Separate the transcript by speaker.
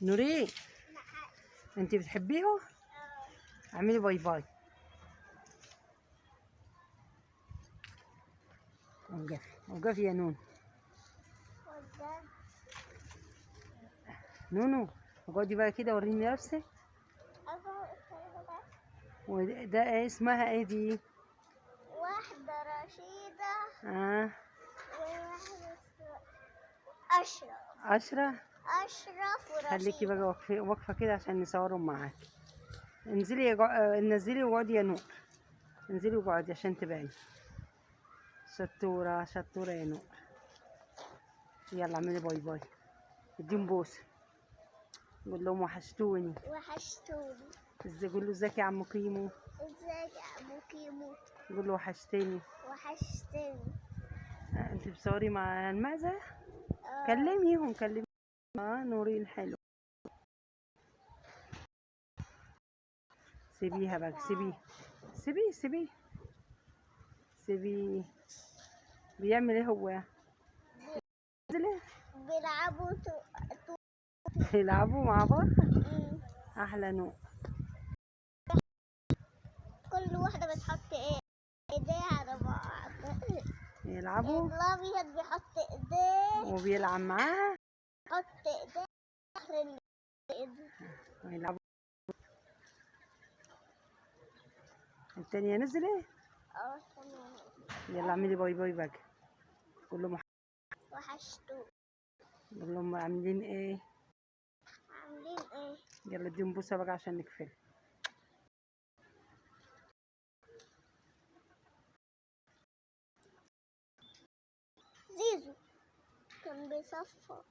Speaker 1: نورين، انت بتحبيهم؟ اعملي باي باي. وقفي يا نونو. نونو اقعدي بقى كده وريني نفسك. وده ايه اسمها ايه دي؟
Speaker 2: واحدة رشيدة
Speaker 1: وواحدة
Speaker 2: أشرف. أشرف ورشيدة.
Speaker 1: خليكي بقى واقفة كده عشان نصورهم معاكي. انزلي نزلي واقعدي يا نور. انزلي واقعدي عشان تباني. شطورة شطورة يا نور. يلا اعملي باي باي. اديهم بوسة. قول لهم وحشتوني. ازاي؟ قول له ازيك يا عم كيمو.
Speaker 2: ازيك يا عم كيمو.
Speaker 1: قول له وحشتني. انت بتصوري مع المعزة؟ كلميهم. نورين حلو. سيبيها بقى. سيبيه. بيعمل ايه هو؟ بيلعبوا مع بعض. احلى نوع.
Speaker 2: كل واحدة بتحط ايديها على بعض.
Speaker 1: يلعبوا.
Speaker 2: الابيض بيحط ايديه
Speaker 1: وبيلعب معاها.
Speaker 2: يحط ايديه على
Speaker 1: يلعبوا. التانية نزلت. يلا اعملي باي باي بقى. قول لهم
Speaker 2: وحشتوني.
Speaker 1: قول لهم عاملين ايه. يلا اديهم بوسة بقى عشان نقفل.
Speaker 2: زيزو كان بيصفر.